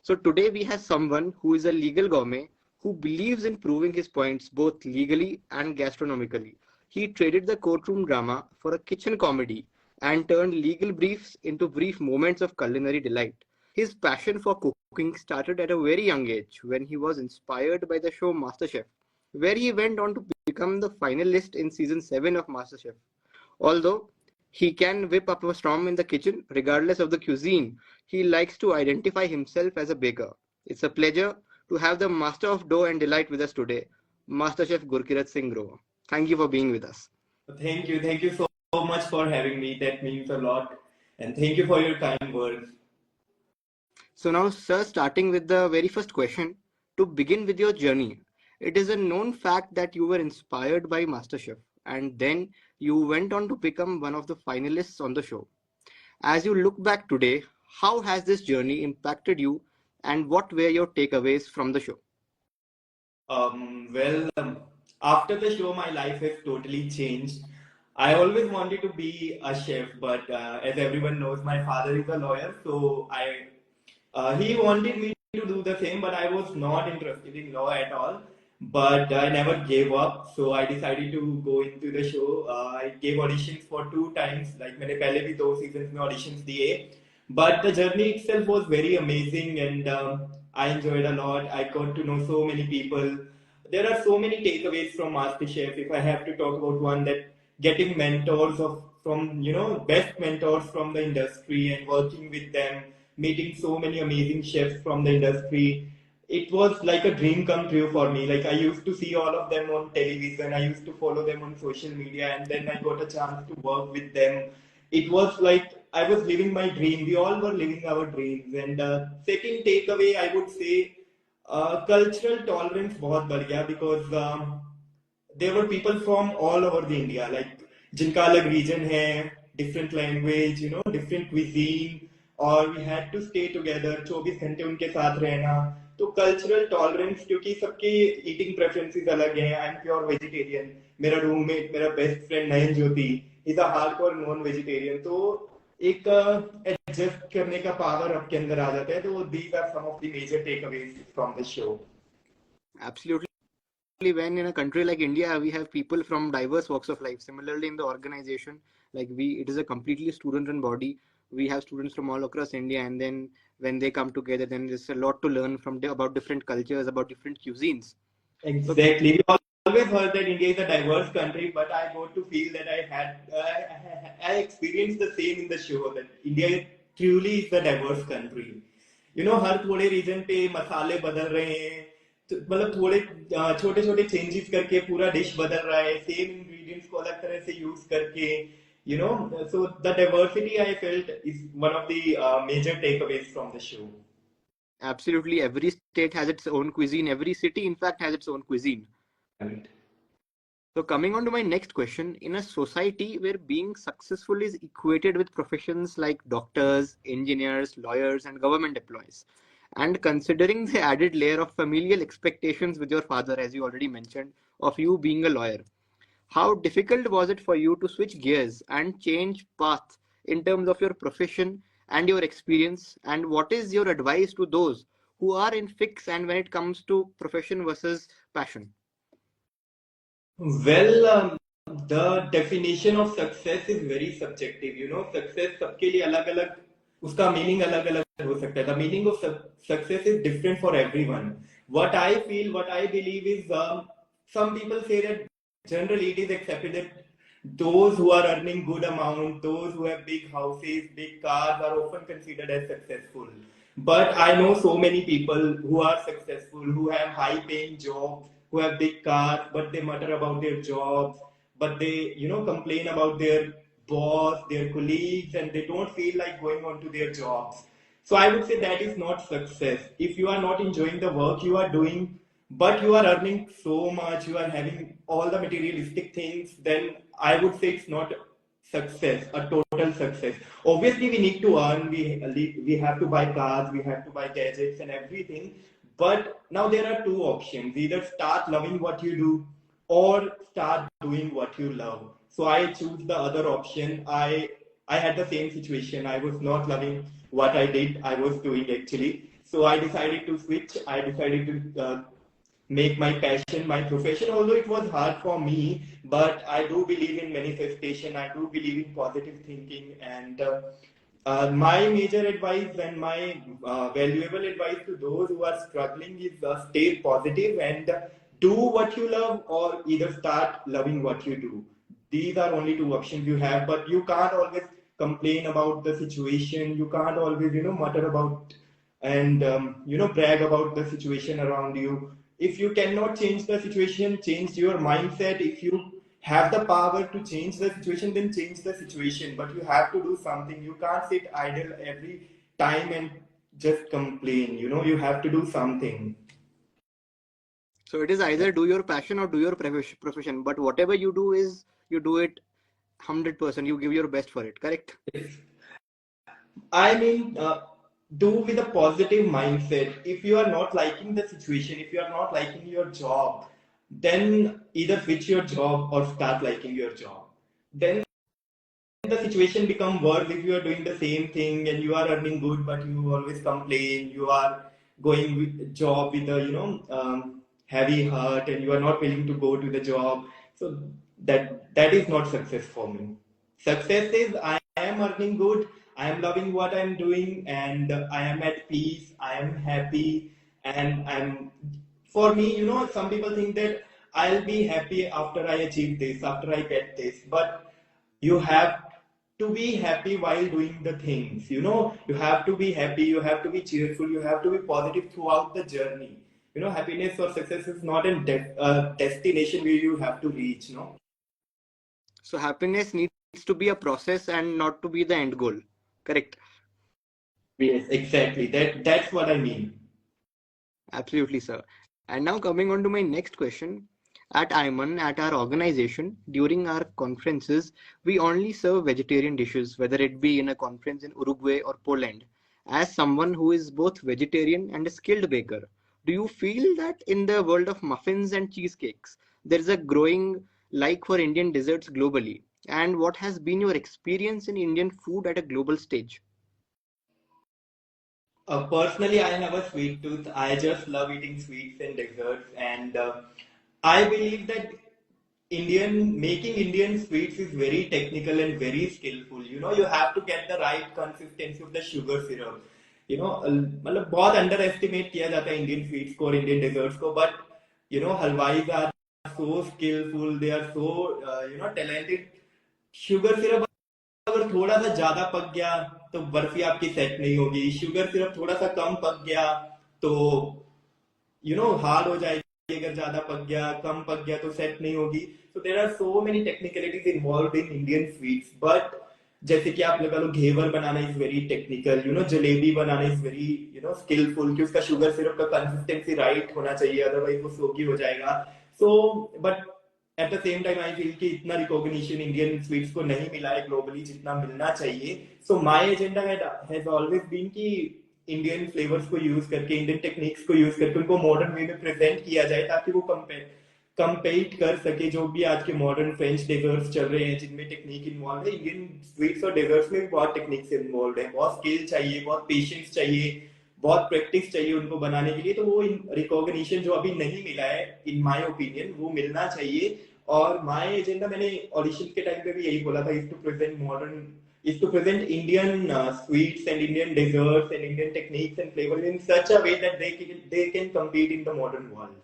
So today we have someone who is a legal gourmet who believes in proving his points both legally and gastronomically. He traded the courtroom drama for a kitchen comedy and turned legal briefs into brief moments of culinary delight. His passion for cooking started at a very young age when he was inspired by the show MasterChef, where he went on to become the finalist in season 7 of MasterChef. Although he can whip up a storm in the kitchen, regardless of the cuisine, he likes to identify himself as a baker. It's a pleasure to have the master of dough and delight with us today, Master Chef Gurkirat Singh. Thank you for being with us. Thank you. Thank you so much for having me. That means a lot. And thank you for your kind words. So now, sir, starting with the very first question, to begin with your journey, it is a known fact that you were inspired by MasterChef and then you went on to become one of the finalists on the show. As you look back today, how has this journey impacted you and what were your takeaways from the show? Well, after the show, my life has totally changed. I always wanted to be a chef, but as everyone knows, my father is a lawyer, so he wanted me to do the same, but I was not interested in law at all. But I never gave up, so I decided to go into the show. I gave auditions for 2 times, like मैंने पहले भी 2 seasons में auditions दिए. But the journey itself was very amazing, and I enjoyed a lot. I got to know so many people. There are so many takeaways from MasterChef. If I have to talk about one, that getting mentors from best mentors from the industry and working with them, meeting so many amazing chefs from the industry. It was like a dream come true for me. Like I used to see all of them on television. I used to follow them on social media, and then I got a chance to work with them. It was like I was living my dream. We all were living our dreams. And second takeaway, I would say, cultural tolerance बहुत बढ़ गया, because there were people from all over the India, like जिनका अलग region है, different language, different cuisine, और we had to stay together, 24 घंटे उनके साथ रहना. तो कल्चरल टॉलरेंस, क्योंकि सबके ईटिंग प्रेफरेंसेस अलग हैं. I am pure vegetarian. मेरा रूममेट, मेरा best friend Nayan Jyoti, is a hardcore non vegetarian. तो एक एडजस्ट करने का पावर आपके अंदर आ जाता है. तो these are some of the major takeaways from the show. Absolutely. When in a country like India, we have people from diverse walks of life. Similarly, in the organization, it is a completely student-run body. We have students from all across India, and then when they come together, then there's a lot to learn from about different cultures, about different cuisines. Exactly. We always heard that India is a diverse country, but I got to feel that I experienced the same in the show, that India truly is a diverse country. हर थोड़े reason पे मसाले बदल रहे हैं, मतलब थोड़े छोटे छोटे चेंजेस करके पूरा डिश बदल रहा है, सेम इंग्रेडिएंट्स को अलग तरह से यूज करके. So the diversity I felt is one of the major takeaways from the show. Absolutely. Every state has its own cuisine. Every city, in fact, has its own cuisine. Right. So coming on to my next question, in a society where being successful is equated with professions like doctors, engineers, lawyers, and government employees, and considering the added layer of familial expectations with your father, as you already mentioned, of you being a lawyer, how difficult was it for you to switch gears and change path in terms of your profession and your experience? And what is your advice to those who are in fix and when it comes to profession versus passion? Well, the definition of success is very subjective. Success सबके लिए अलग अलग, उसका meaning अलग अलग हो सकता है. The meaning of success is different for everyone. What I feel, what I believe is, some people say that generally it is accepted that those who are earning good amount, those who have big houses, big cars, are often considered as successful. But I know so many people who are successful, who have high paying jobs, who have big cars, but they mutter about their jobs, but they, complain about their boss, their colleagues, and they don't feel like going on to their jobs. So I would say that is not success. If you are not enjoying the work you are doing, but you are earning so much, you are having all the materialistic things, then I would say it's not success, a total success. Obviously, we need to earn, we have to buy cars, we have to buy gadgets and everything. But now there are two options: either start loving what you do or start doing what you love. So I choose the other option. I had the same situation. I was not loving what I did, I was doing actually. So I decided to switch. I decided to make my passion my profession, although it was hard for me. But I do believe in manifestation. I do believe in positive thinking. And my major advice and my valuable advice to those who are struggling is stay positive and do what you love, or either start loving what you do. These are only two options you have, but you can't always complain about the situation. You can't always, mutter about and, brag about the situation around you. If you cannot change the situation, change your mindset. If you have the power to change the situation, then change the situation. But you have to do something. You can't sit idle every time and just complain. You have to do something. So it is either do your passion or do your profession. But whatever you do is you do it 100%. You give your best for it. Correct? I mean, do with a positive mindset. If you are not liking the situation, if you are not liking your job, then either switch your job or start liking your job. Then the situation become worse if you are doing the same thing and you are earning good, but you always complain. You are going with job with a heavy heart, and you are not willing to go to the job. So that is not success for me. Success is I am earning good, I am loving what I am doing, and I am at peace, I am happy, and I'm for me, some people think that I'll be happy after I achieve this, after I get this, but you have to be happy while doing the things. You have to be happy, you have to be cheerful, you have to be positive throughout the journey. Happiness or success is not a destination where you have to reach. So happiness needs to be a process and not to be the end goal. Correct? Yes, exactly. That's what I mean. Absolutely, sir. And now coming on to my next question. At I.I.M.U.N, at our organization, during our conferences, we only serve vegetarian dishes, whether it be in a conference in Uruguay or Poland. As someone who is both vegetarian and a skilled baker, do you feel that in the world of muffins and cheesecakes, there is a growing like for Indian desserts globally? And what has been your experience in Indian food at a global stage? Personally, I have a sweet tooth. I just love eating sweets and desserts, and I believe that making Indian sweets is very technical and very skillful. You have to get the right consistency of the sugar syrup. मतलब बहुत underestimate किया जाता है Indian sweets को और Indian desserts को, but halwais are so skillful. They are so talented. Sugar syrup अगर थोड़ा सा ज्यादा पक गया तो बर्फी आपकी सेट नहीं होगी. शुगर सिर्फ थोड़ा सा कम पक गया तो हार्ड हो जाएगी. अगर ज्यादा पक गया, कम पक गया तो सेट नहीं होगी. So there are so many technicalities involved in Indian sweets. But जैसे कि आप लगा लो घेवर बनाना is very technical. Jalebi banana is very skilful कि उसका शुगर सिरप का कंसिस्टेंसी राइट होना चाहिए, अदरवाइज वो सोगी हो जाएगा. So but at the same time I feel कि इतना रिकॉग्निशन इंडियन स्वीट्स को नहीं मिला है ग्लोबली जितना मिलना चाहिए. So my agenda has always been कि इंडियन फ्लेवर्स को यूज करके, इंडियन टेक्निक्स को यूज करके उनको मॉडर्न वे में प्रेजेंट किया जाए ताकि वो कंपेट कर सके जो भी आज के मॉडर्न फ्रेंच डेजर्ट्स चल रहे हैं जिनमें टेक्निक इन्वॉल्व है. इंडियन स्वीट्स और डेजर्ट्स में भी बहुत टेक्निक्स इन्वॉल्व है. बहुत स्किल चाहिए, बहुत पेशेंस चाहिए, बहुत प्रैक्टिस चाहिए उनको बनाने के लिए. तो वो रिकॉग्निशन जो अभी नहीं मिला है इन माय ओपिनियन वो मिलना चाहिए. और माय एजेंडा मैंने ऑडिशन के टाइम पे भी यही बोला था, is to present Indian sweets and Indian desserts and Indian techniques and flavors in such a way that they can compete in the modern world.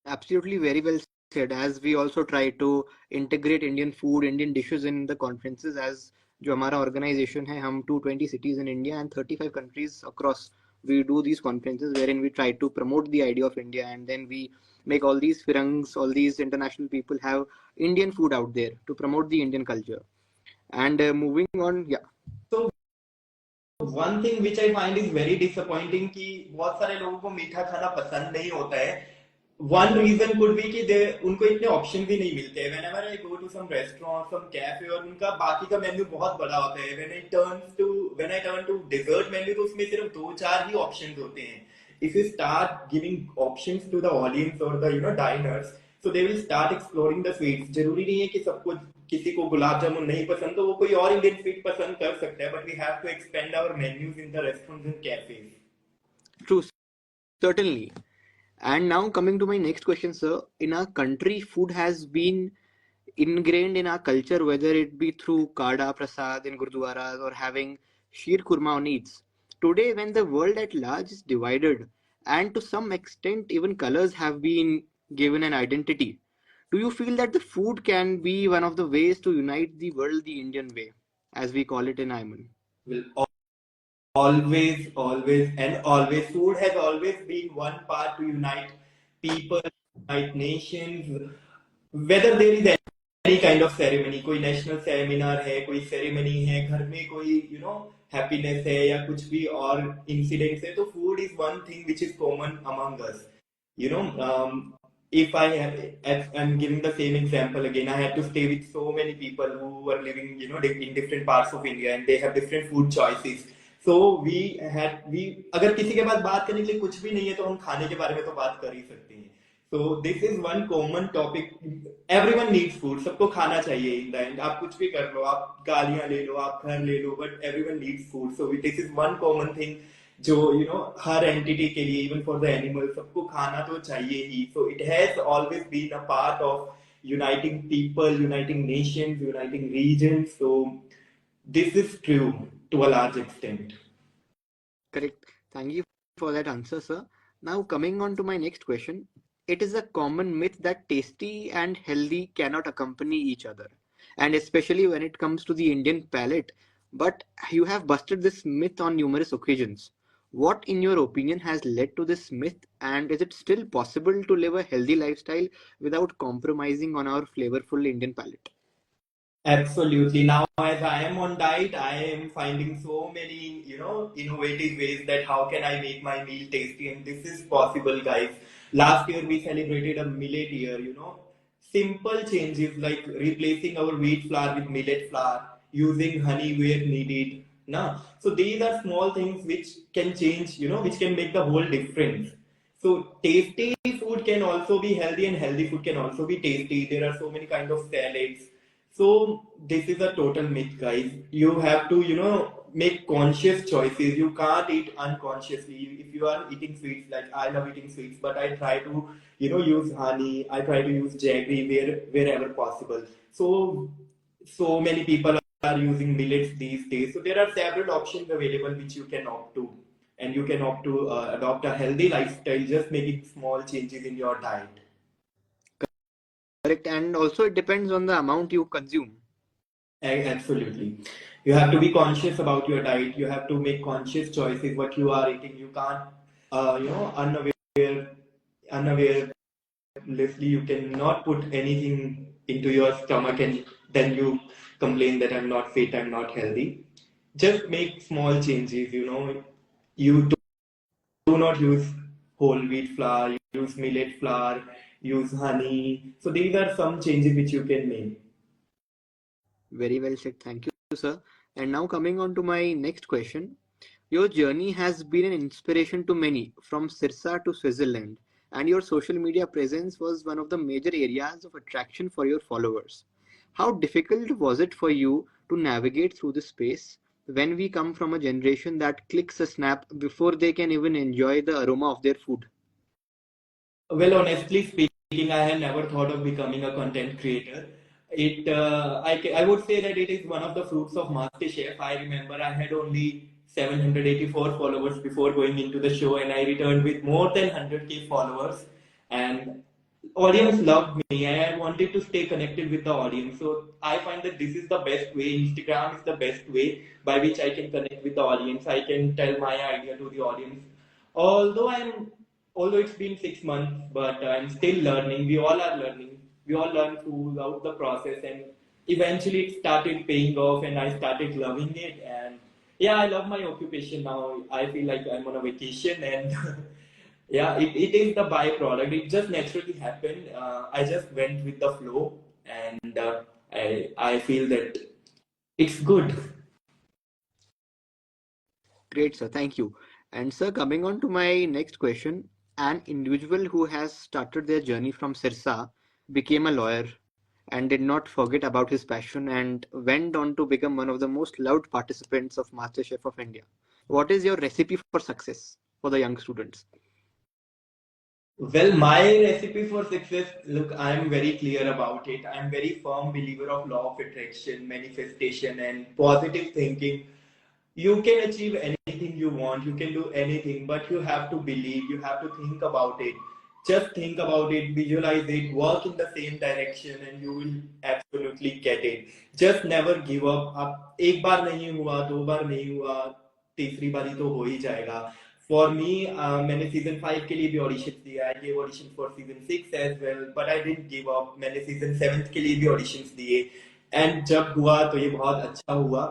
Absolutely, very well said. As we also try to integrate Indian food, Indian dishes in the conferences, as जो हमारा organization है, हम 220 cities in India and 35 countries across. We do these conferences wherein we try to promote the idea of India, and then we make all these firangs, all these international people have Indian food out there to promote the Indian culture. And moving on, yeah. So one thing which I find is very disappointing कि बहुत सारे लोगों को मीठा खाना पसंद नहीं होता है. One reason could be कि उनको इतने ऑप्शन भी नहीं मिलते हैं. Whenever I go to some restaurant, some cafe, और उनका बाकी का मेन्यू बहुत बड़ा होता है. When I turn to dessert menu तो उसमें सिर्फ 2-4 ही ऑप्शंस होते हैं. If you start giving options to the audience or the diners, so they will start exploring the sweets. जरूरी नहीं है कि सबको किसी को गुलाब जामुन नहीं पसंद तो वो कोई और इंडियन स्वीट पसंद कर सकता है. But we have to expand our menus in the restaurants and cafes. Certainly. And now coming to my next question, sir. In our country, food has been ingrained in our culture, whether it be through kada prasad in gurdwaras or having sheer kurma on eats. Today, when the world at large is divided, and to some extent even colors have been given an identity, do you feel that the food can be one of the ways to unite the world the Indian way, as we call it in I.I.M.U.N? Will always, always, and always. Food has always been one part to unite people, unite nations. Whether there is any kind of ceremony, कोई national seminar है, कोई ceremony है, घर में कोई happiness है या कुछ भी और incidents है, तो food is one thing which is common among us. You know, if I have, as I'm giving the same example again, I had to stay with so many people who were living, in different parts of India and they have different food choices. So we अगर किसी के पास बात करने के लिए कुछ भी नहीं है तो हम खाने के बारे में तो बात कर ही सकते हैं. So this is one common topic. Everyone needs food. सबको खाना चाहिए in the end. आप कुछ भी कर लो, आप गालियां ले लो, आप घर ले लो, but everyone needs food. So this is one common thing जो हर एंटिटी के लिए इवन फॉर द एनिमल सबको खाना तो चाहिए ही. So it has always been a part of uniting people, uniting nations, uniting regions. So this is true to a large extent. Correct. Thank you for that answer, sir. Now, coming on to my next question. It is a common myth that tasty and healthy cannot accompany each other, and especially when it comes to the Indian palate. But you have busted this myth on numerous occasions. What, in your opinion, has led to this myth, and is it still possible to live a healthy lifestyle without compromising on our flavorful Indian palate? Absolutely. Now, as I am on diet, I am finding so many, innovative ways that how can I make my meal tasty, and this is possible, guys. Last year we celebrated a millet year. Simple changes like replacing our wheat flour with millet flour, using honey where needed. Now, so these are small things which can change, which can make the whole difference. So tasty food can also be healthy, and healthy food can also be tasty. There are so many kind of salads. So this is a total myth, guys. You have to, make conscious choices. You can't eat unconsciously. If you are eating sweets, like I love eating sweets, but I try to, use honey. I try to use jaggery wherever possible. So many people are using millets these days. So there are several options available which you can opt to, and you can opt to adopt a healthy lifestyle, just making small changes in your diet. Correct. And also, it depends on the amount you consume. Absolutely. You have to be conscious about your diet. You have to make conscious choices what you are eating. You can't, unawarely, you cannot put anything into your stomach and then you complain that I'm not fit, I'm not healthy. Just make small changes. You do not use whole wheat flour, use millet flour, use honey. So these are some changes which you can make. Very well said. Thank you, sir. And now coming on to my next question. Your journey has been an inspiration to many, from Sirsa to Switzerland, and your social media presence was one of the major areas of attraction for your followers. How difficult was it for you to navigate through this space when we come from a generation that clicks a snap before they can even enjoy the aroma of their food? Well, honestly speaking, I had never thought of becoming a content creator. I would say that it is one of the fruits of MasterChef. I remember I had only 784 followers before going into the show, and I returned with more than 100K followers. And audience loved me. I wanted to stay connected with the audience. So I find that this is the best way. Instagram is the best way by which I can connect with the audience. I can tell my idea to the audience. Although I'm although it's been 6 months, but I'm still learning. We all are learning. We all learn throughout the process, and eventually it started paying off, and I started loving it. And yeah, I love my occupation now. I feel like I'm on a vacation, and yeah, it is the byproduct. It just naturally happened. I just went with the flow, and I feel that it's good. Great, sir. Thank you. And, sir, coming on to my next question, an individual who has started their journey from Sirsa became a lawyer and did not forget about his passion and went on to become one of the most loved participants of MasterChef of India. What is your recipe for success for the young students? Well, my recipe for success, look, I'm very clear about it. I'm very firm believer of law of attraction, manifestation, and positive thinking. You can achieve anything you want, you can do anything, but you have to believe, you have to think about it. Just think about it, visualize it, work in the same direction, and you will absolutely get it. Just never give up. अब एक बार नहीं हुआ, दो बार नहीं हुआ, तीसरी बारी तो हो ही जाएगा. फॉर मी, मैंने सीजन 5 के लिए भी ऑडिशन दिया. I gave audition for season 6 as well, but I didn't give up. मैंने सीजन 7 के लिए भी ऑडिशंस दिए, एंड जब हुआ तो ये बहुत अच्छा हुआ.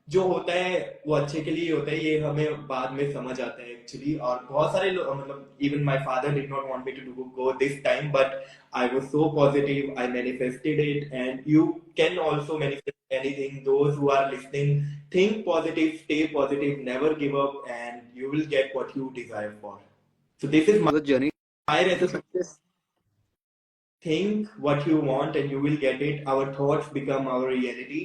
जो होता है वो अच्छे के लिए होता है, ये हमें बाद में समझ आता है एक्चुअली. और बहुत सारे लोग, मतलब even my father did not want me to do go this time, but I was so positive, I manifested it. And you can also manifest anything. Those who are listening, think positive, stay positive, never give up, and you will get what you desire for. So this is So the journey my to recipe. success. Think what you want and you will get it. Our thoughts become our reality.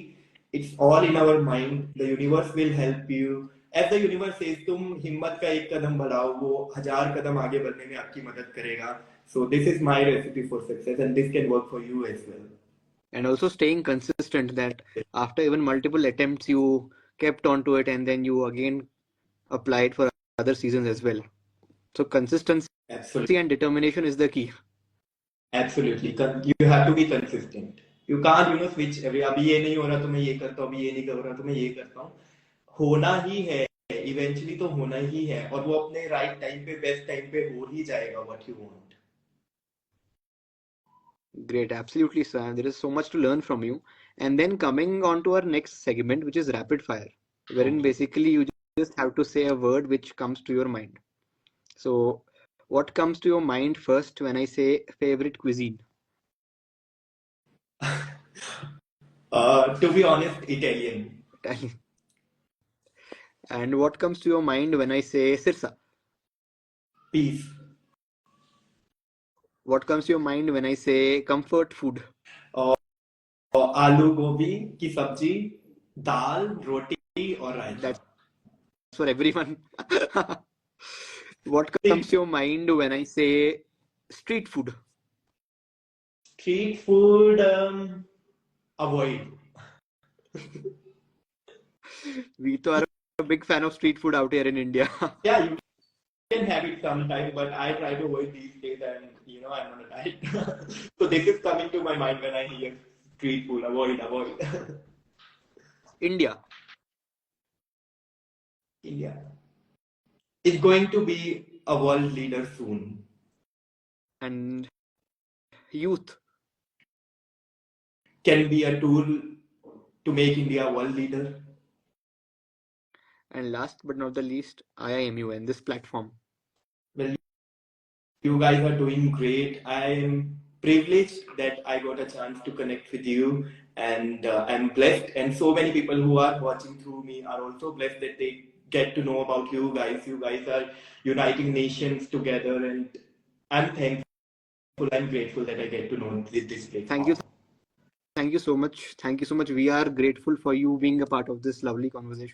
It's all in our mind. The universe will help you. As the universe says, तुम हिम्मत का एक कदम बढ़ाओ, वो 1000 कदम आगे बढ़ने में आपकी मदद करेगा. So this is my recipe for success, and this can work for you as well. And also staying consistent, that after even multiple attempts you kept on to it and then you again applied for other seasons as well. So consistency Absolutely. and determination is the key. Absolutely. You have to be consistent. You can't, switch every. अभी ये नहीं हो रहा तो मैं ये करता हूँ, अभी ये नहीं कर रहा तो मैं ये करता हूँ. होना ही है. इवेंचुअली तो होना ही है, और वो अपने राइट टाइम पे, बेस्ट टाइम पे हो ही जाएगा what you want. Great, absolutely, sir. There is so much to learn from you. And then coming on to our next segment, which is rapid fire, wherein Okay. basically you just have to say a word which comes to your mind. So, what comes to your mind first when I say favorite cuisine? To be honest, Italian. And what comes to your mind when I say sirsa? Peace. What comes to your mind when I say comfort food? और, और आलू गोभी की सब्जी, दाल, रोटी और रायता. That's for everyone. What comes to your mind when I say street food? Street food, avoid. We are a big fan of street food out here in India. Yeah, you can have it sometime, but I try to avoid these days, and I'm on a diet. So this is coming to my mind when I hear street food. Avoid, avoid. India. India is going to be a world leader soon. And youth. Can be a tool to make India a world leader. And last but not the least, I.I.M.U.N, this platform. Well, you guys are doing great. I'm privileged that I got a chance to connect with you, and I'm blessed. And so many people who are watching through me are also blessed that they get to know about you guys. You guys are uniting nations together, and I'm thankful. I'm grateful that I get to know this platform. Thank you. Thank you so much. Thank you so much. We are grateful for you being a part of this lovely conversation.